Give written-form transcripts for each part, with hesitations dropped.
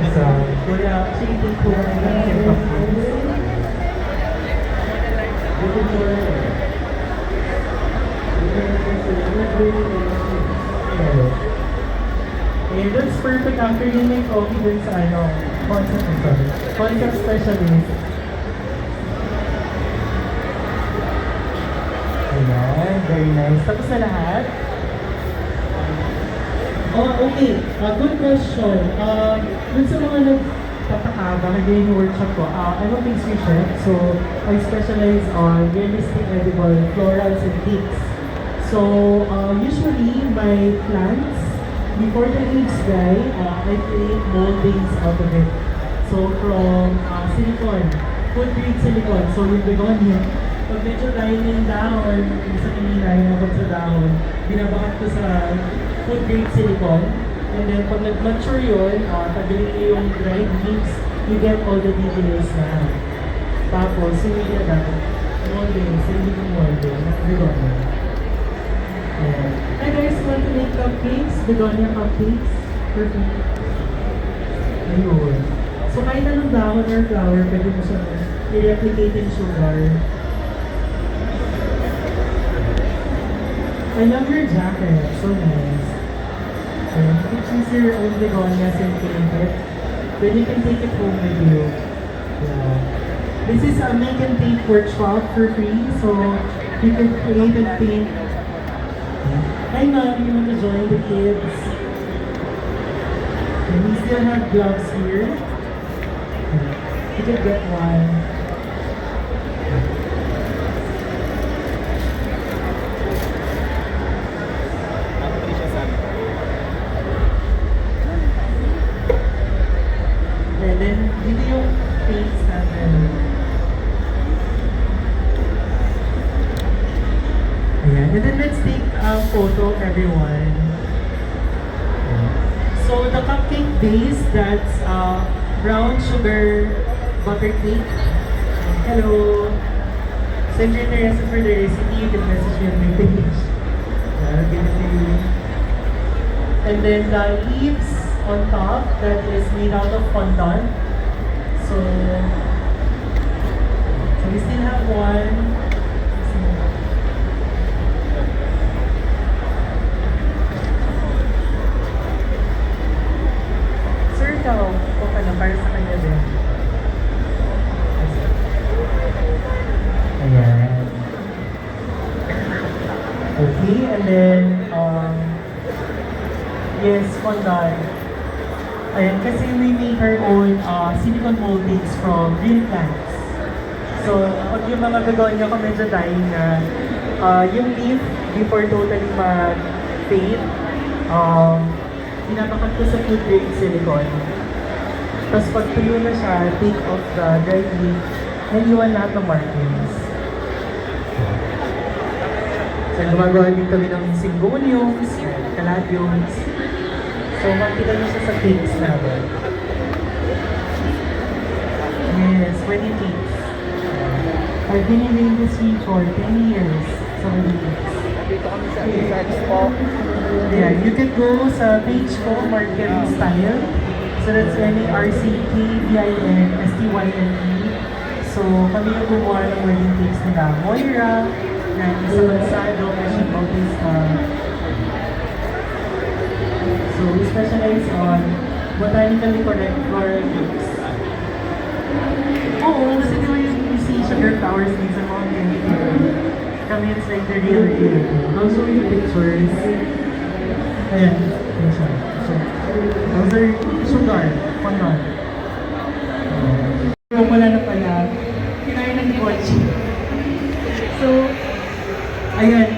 So, kaya actually po kami ng K-pop groups. And that's perfect after yun may coffee dun sa concept specialist. Ayan, very nice. Tapos na lahat? Oh, okay. Good question. Dun sa mga nagtataka, bakit yung workshop ko, I'm a pastry chef, so I specialize on realistic edible florals and cakes. So, usually my plants, before the leaves dry, I create moldings out of it. So, from silicone, food grade silicone. So, yung begonia, pag medyo dry na yung dahon, sa kanina yung abot sa dahon, binabakat ko sa food grade silicone. And then, pag nag-mature yun, tanggalin niyo yung dried leaves, you get all the details na. Tapos, hindi na dapat moldings, hindi ko molding, begonia. Yeah. Hi guys, want to make cupcakes? Begonia cupcakes? Perfect. Ayun. So kahit anong dahon or flower, pwede mo siya i-replicate in sugar. I love your jacket. So nice. And you can choose your own begonias and paint it. Then you can take it home with you. Yeah. This is a make and paint workshop for free. So you can create and paint. Hi ma'am, you want to join the kids? And we still have gloves here. You can get one. And then, dito yung paints natin. Ayan. And then let's take a photo, everyone. So the cupcake base, that's brown sugar butter cake. Hello. So if you're interested for the recipe, you can message me on my page. I'll give it to you. And then the leaves on top, that is made out of fondant. So we still have one. O ka na, para sa kanya din. Ayan. Okay, and then, yes, fondant. Ayan, kasi we make our own silicone moldings from real plants. So, pag yung mga begonia ko medyo dying na, yung leaf, before totally mag-fade, pinapakat ko sa food grade silicone. Tapos pag tuyo na siya, take off the dried leaf, and iwan lahat ng markings. So gumagawa din kami ng syngoniums, caladiums. So makita niyo siya sa cakes namin. Yes, wedding cakes. I've been in the industry for 10 years sa wedding cakes. Dito kami sa Expo. Yeah, you can go sa page ko, Market Style. So that's MARCKVINSTYLE. So kami yung gumawa ng wedding cakes nila. Moira, ng Isa Mansado, Asian Bautista. So we specialize on botanically correct floral cakes. Oo, kasi di ba you see sugar flowers din sa mga candy. Kami it's like the real deal. I'll show you pictures. Ayan, ayan siya. So, those are sugar, fondant. Wala na pala, kinain ng kotse. So, ayan,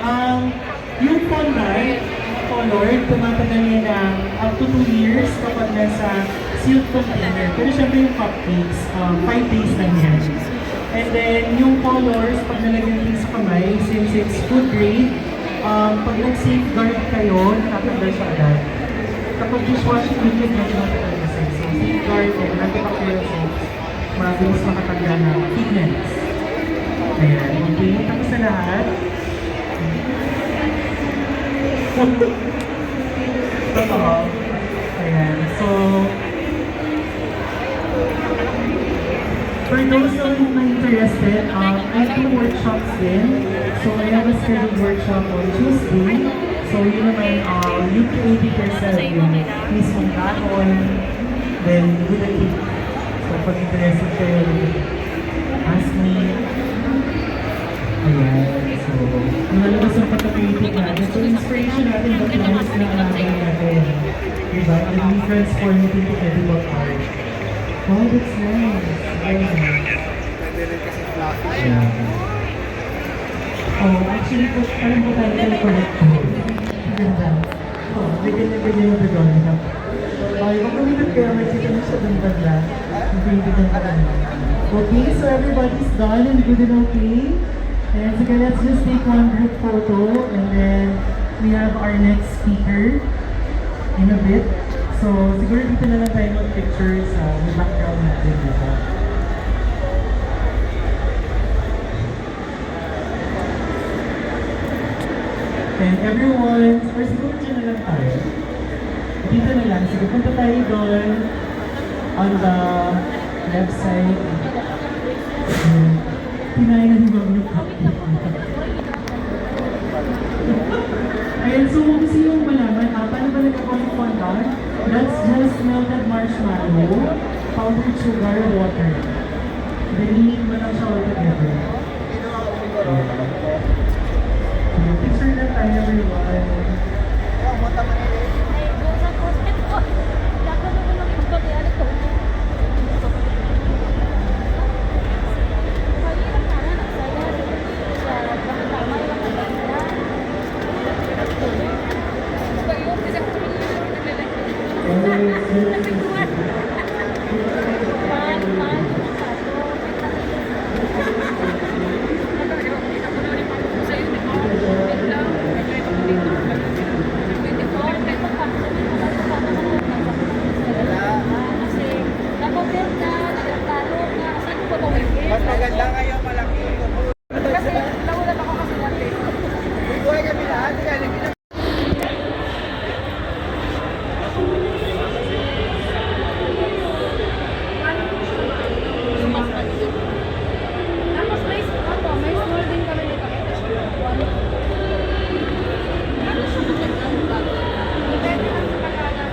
yung fondant, colored, tumatagal niya ng up to 2 years kapag nasa sealed container. Pero syempre yung cupcakes, 5 days lang yan. And then, yung colors, pag nalagyan din sa kamay, since it's food grade, pag nag-safeguard kayo, natatanggal siya agad. Kapag dishwashing liquid, medyo matagal kasi. So, safeguard and antibacterial soaps, mabilis makatanggal ng pigments. Ayan, okay. Tapos na lahat. Totoo. Ayan. those who are interested, I do workshops din. So I have a scheduled workshop on Tuesday. So yun naman, you create it yourself. Yung mismong dahon, then with a kit. So pag interested kayo, ask me. Ayan, so lumalabas ang pagka-creative natin. So inspiration natin, but nice na alaman natin. Diba? And we transform it into edible art. Oh, that's nice. Yeah. Pwede rin kasi fluffy. Yeah. Oh, actually, alam ko tayo tayo correct ko. Ganda. Oh, bigyan yung begonia. Okay, kung kumilot kayo, may kita na siya dun bagla. Bigyan ka lang. Okay, so everybody's done and good and okay. And sige, let's just take one group photo and then we have our next speaker in a bit. So, siguro dito na lang tayo mag-picture sa background natin dito. And everyone, or siguro dyan na lang tayo. Dito na lang. Sige, punta tayo doon on the left side. Kinain na ni Mami yung cupcake. Ayan, so kung gusto yung malaman, paano ba nagkakawa yung fondant? That's just melted marshmallow, powdered with sugar, water. Then, hinihit mo lang siya all together. Okay, picture na tayo, everyone. Mas maganda ngayon malaki. Kasi nagulat ako kasi dati. Buhay kami lahat. Tapos may small din kami nito. Depende lang sa pagkala.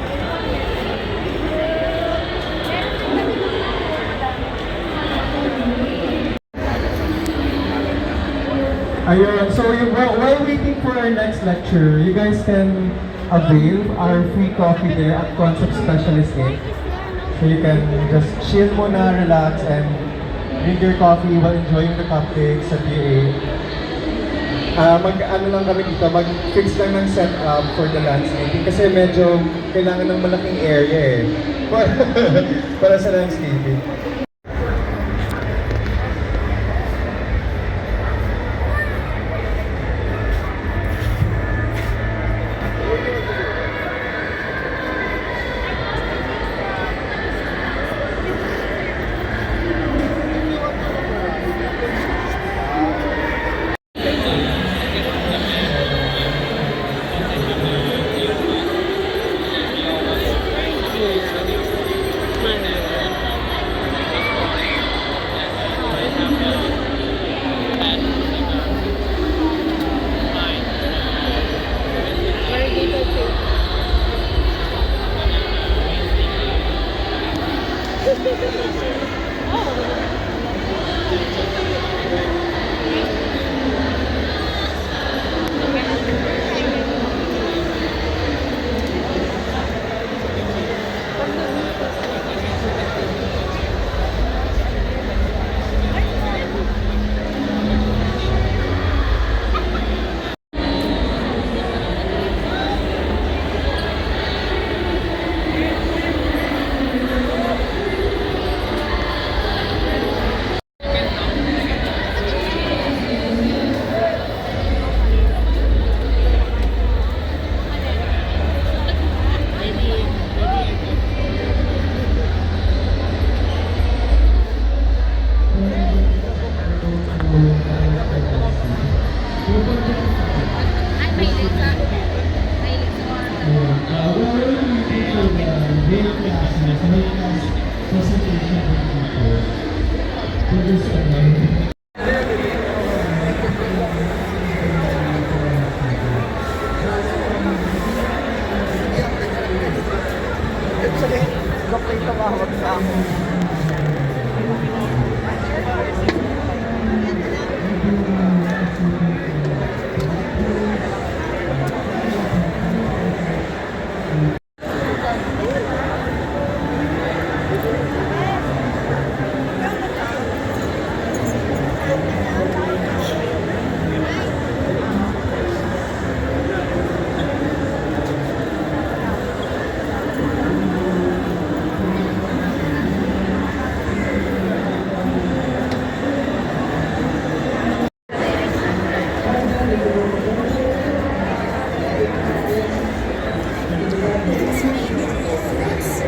Ayun, so while waiting for our next lecture, you guys can avail our free coffee there at Concept Specialist Inc. So you can just chill muna, relax, and drink your coffee while enjoying the cupcakes at BA. Mag-ano lang kami dito, mag-fix lang ng setup for the landscaping kasi medyo kailangan ng malaking area para sa landscaping. Doktor tumawag sa ako.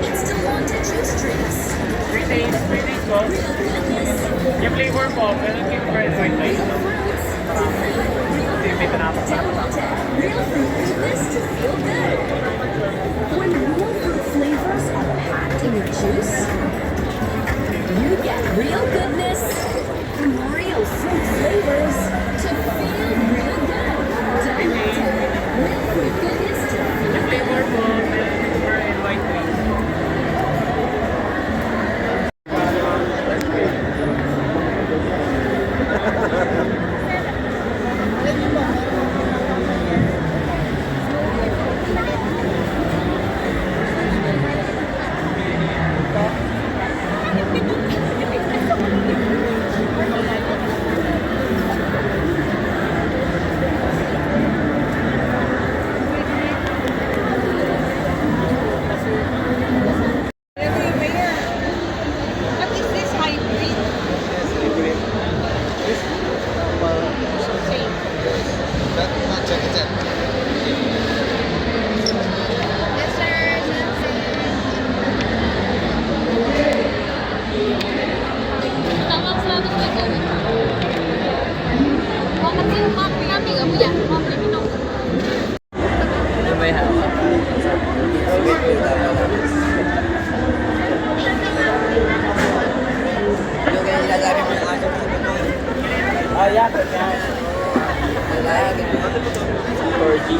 It's Delonte Juice Drinks. 3 days po. Yung flavor po, meron kayo red white rice. May panapos. Delonte. Real fruit goodness to feel good. When real fruit flavors are packed in your juice, you get real goodness from real fruit flavors to feel real good. Delonte. Real fruit goodness to feel Yung flavor po, meron red white rice. What is this hybrid? Same. Yes, sir. Tawag sa atin ko ito. Bakit yung mami namin? Amo yan. Mami, minong. Ano may hawak? Yung kaya nilalagay mo yung aso mo. Ah, yan. Nilalagay mo. Corgi.